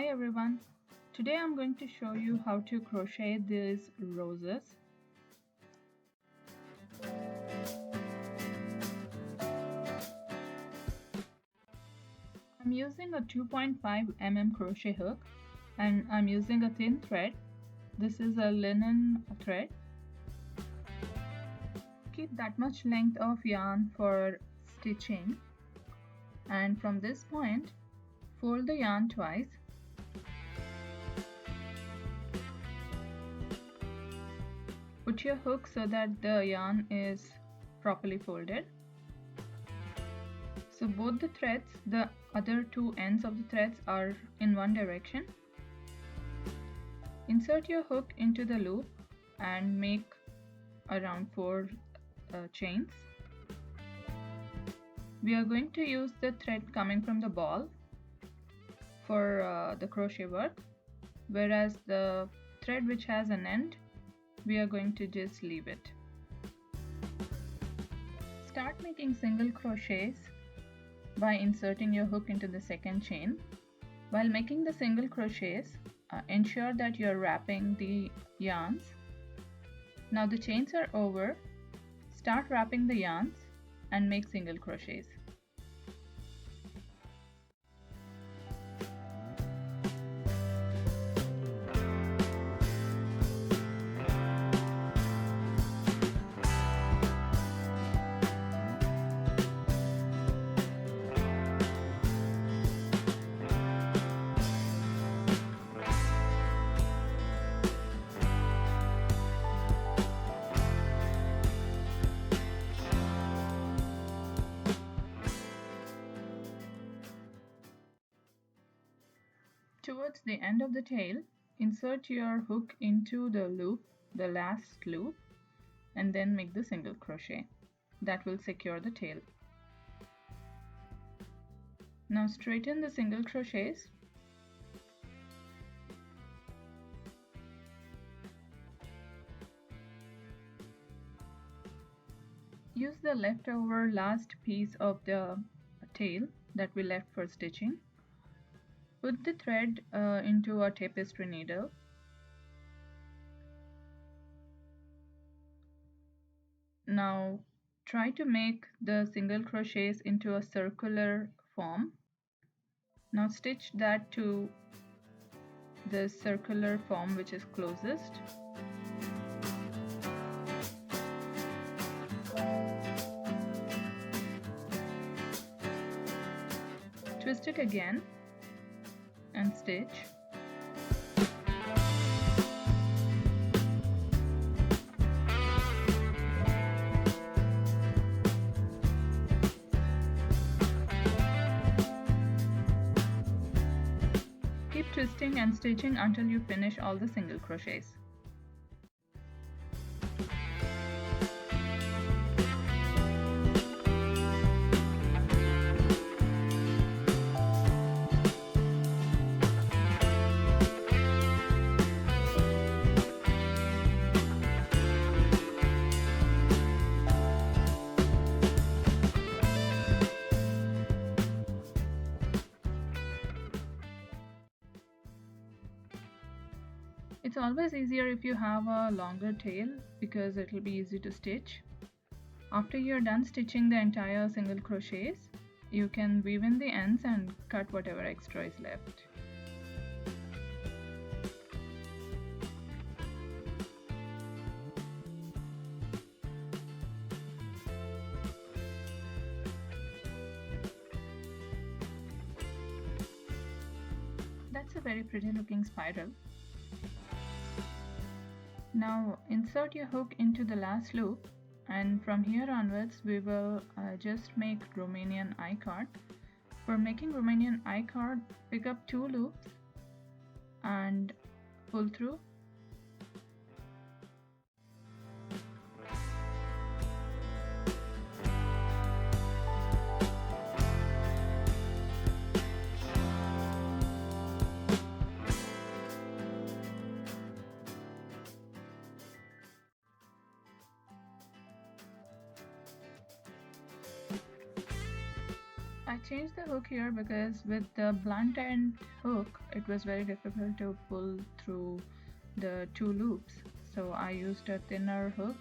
Hi everyone, today I'm going to show you how to crochet these roses. I'm using a 2.5 mm crochet hook and I'm using a thin thread. This is a linen thread. Keep that much length of yarn for stitching, and from this point fold the yarn twice. Put your hook so that the yarn is properly folded. So both the threads, the other two ends of the threads are in one direction. Insert your hook into the loop and make around 4 chains. We are going to use the thread coming from the ball for the crochet work, whereas the thread which has an end, we are going to just leave it. Start making single crochets by inserting your hook into the second chain. While making the single crochets, ensure that you are wrapping the yarns. Now the chains are over, start wrapping the yarns and make single crochets. Towards the end of the tail, insert your hook into the loop, the last loop, and then make the single crochet. That will secure the tail. Now straighten the single crochets. Use the leftover last piece of the tail that we left for stitching. Put the thread into a tapestry needle. Now try to make the single crochets into a circular form. Now stitch that to the circular form which is closest. Twist it again and stitch. Keep twisting and stitching until you finish all the single crochets. It's always easier if you have a longer tail because it will be easy to stitch. After you're done stitching the entire single crochets, you can weave in the ends and cut whatever extra is left. That's a very pretty looking spiral. Now insert your hook into the last loop, and from here onwards we will just make Romanian I-card. For making Romanian I-card, pick up 2 loops and pull through. I changed the hook here because with the blunt end hook it was very difficult to pull through the two loops, so I used a thinner hook,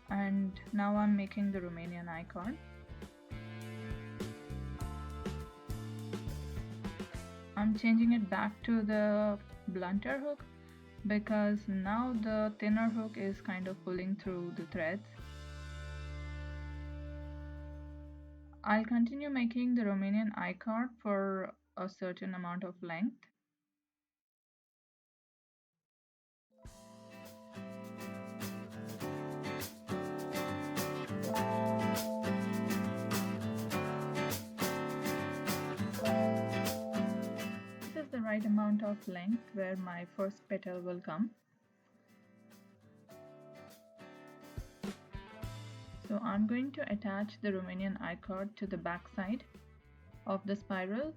and now I'm making the Romanian I-cord. I'm changing it back to the blunter hook because now the thinner hook is kind of pulling through the threads. I'll continue making the Romanian I-cord for a certain amount of length. This is the right amount of length where my first petal will come. So I'm going to attach the Romanian I-cord to the back side of the spiral.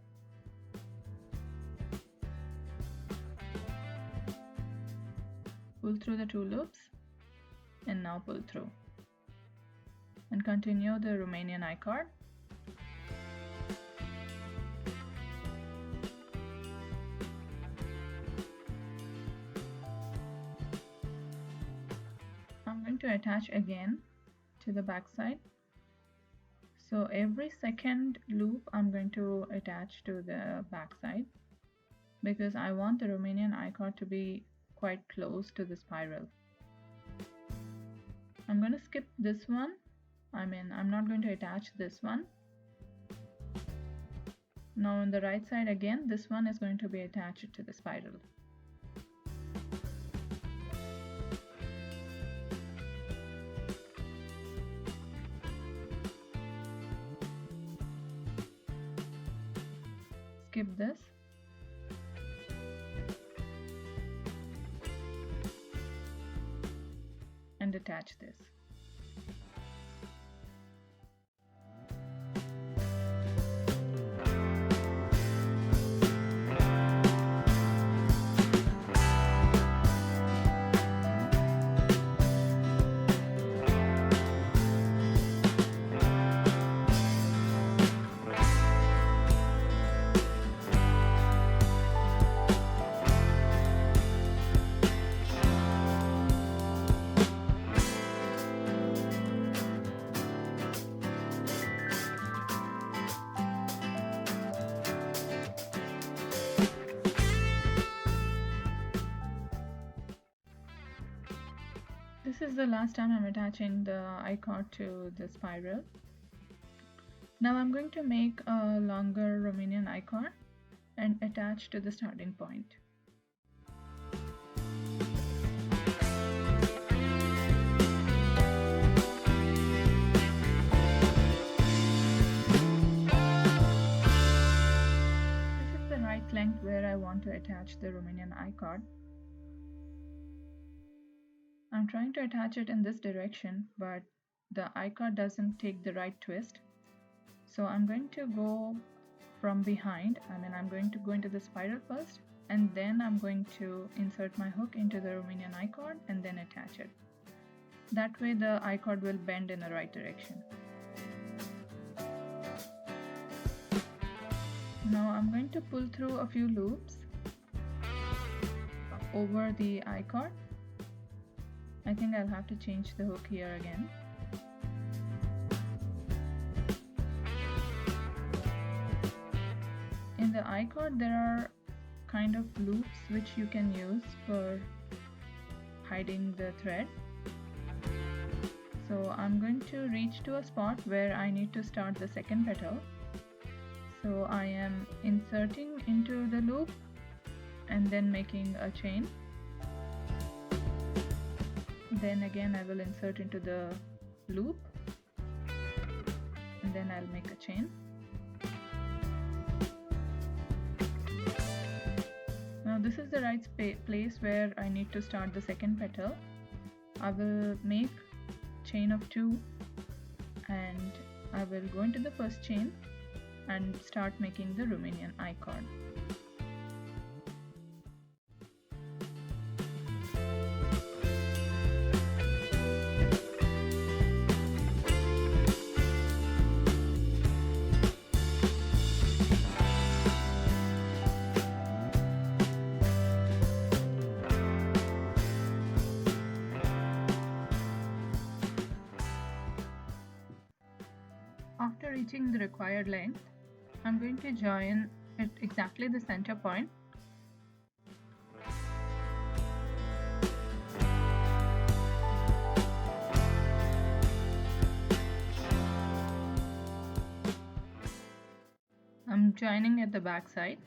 Pull through the two loops and now pull through. And continue the Romanian I-cord. I'm going to attach again to the back side. So every second loop I'm going to attach to the back side because I want the Romanian I-cord to be quite close to the spiral. I'm going to skip this one. I'm not going to attach this one. Now on the right side again, this one is going to be attached to the spiral. Skip this. And attach this. This is the last time I'm attaching the I-cord to the spiral. Now I'm going to make a longer Romanian I-cord and attach to the starting point. This is the right length where I want to attach the Romanian I-cord. I'm trying to attach it in this direction, but the I-cord doesn't take the right twist. So I'm going to go from behind. I'm going to go into the spiral first, and then I'm going to insert my hook into the Romanian I-cord and then attach it. That way the I-cord will bend in the right direction. Now I'm going to pull through a few loops over the I-cord. I think I'll have to change the hook here again. In the I-cord there are kind of loops which you can use for hiding the thread. So I'm going to reach to a spot where I need to start the second petal. So I am inserting into the loop and then making a chain. Then again I will insert into the loop and then I'll make a chain. Now this is the right place where I need to start the second petal. I will make chain of 2 and I will go into the first chain and start making the Romanian I-cord. After reaching the required length, I'm going to join at exactly the center point. I'm joining at the back side.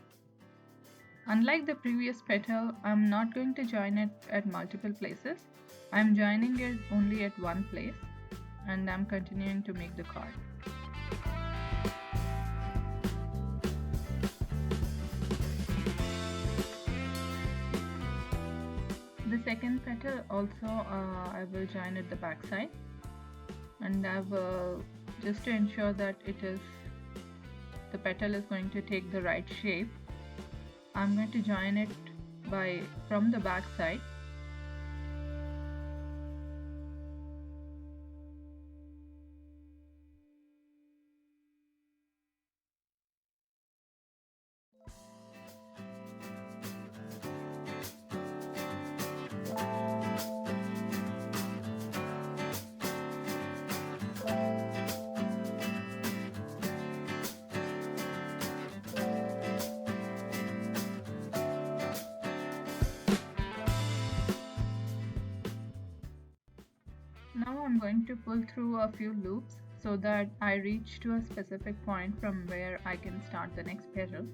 Unlike the previous petal, I'm not going to join it at multiple places. I'm joining it only at one place, and I'm continuing to make the card. The second petal also I will join at the back side, and I will, just to ensure that the petal is going to take the right shape, I'm going to join it from the back side. Now I'm going to pull through a few loops so that I reach to a specific point from where I can start the next petal.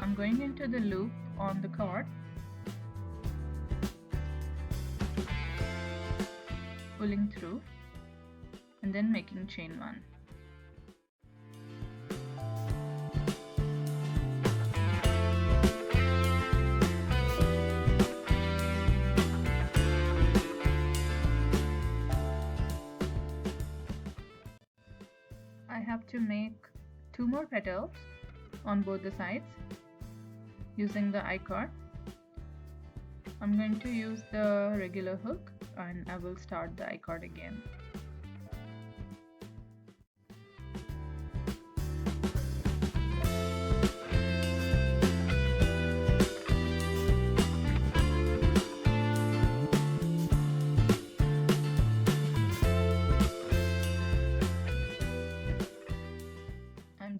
I'm going into the loop on the cord, pulling through, and then making chain 1. I have to make 2 more petals on both the sides using the I-cord. I'm going to use the regular hook and I will start the I-cord again.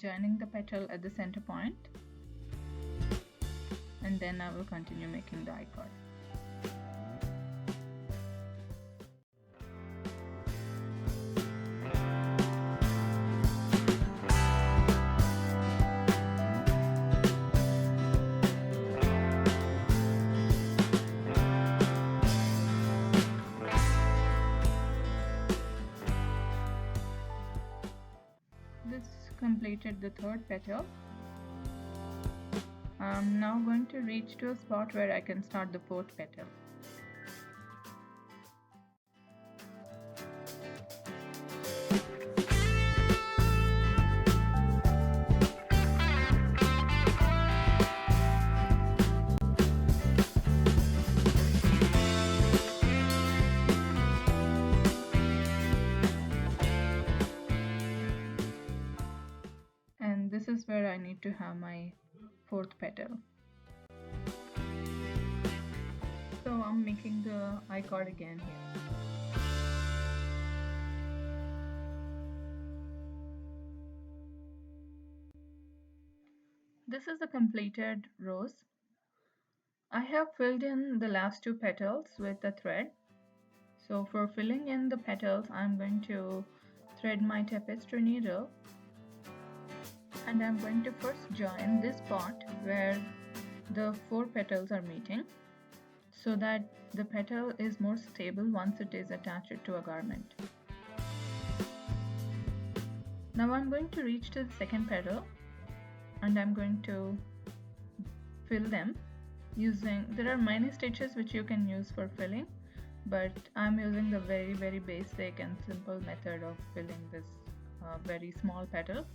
Joining the petal at the center point, and then I will continue making the I-cord. Completed the third petal. I'm now going to reach to a spot where I can start the fourth petal. This is where I need to have my fourth petal. So I'm making the I-cord again here. This is the completed rose. I have filled in the last 2 petals with a thread. So for filling in the petals, I'm going to thread my tapestry needle. And I'm going to first join this spot where the 4 petals are meeting so that the petal is more stable once it is attached to a garment. Now I'm going to reach to the second petal and I'm going to fill them using, there are many stitches which you can use for filling, but I'm using the very basic and simple method of filling this very small petal.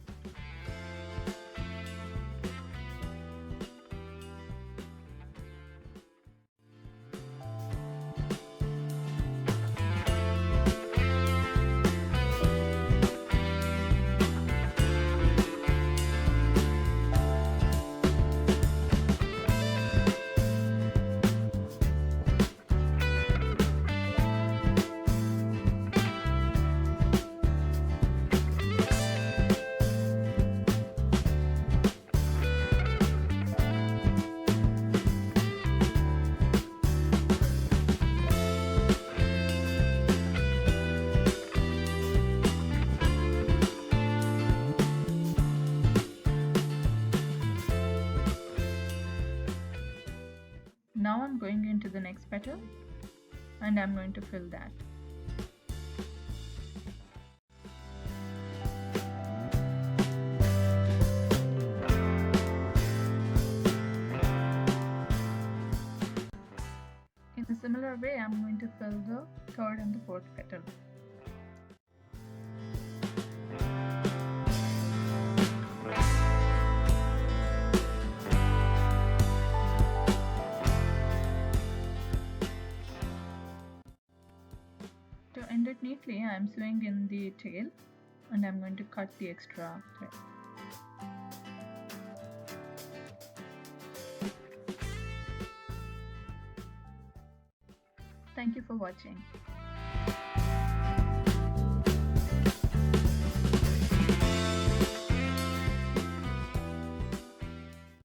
the next petal, and I'm going to fill that. In a similar way, I'm going to fill the third and the fourth petal. To end it neatly, I am sewing in the tail and I'm going to cut the extra thread. Thank you for watching.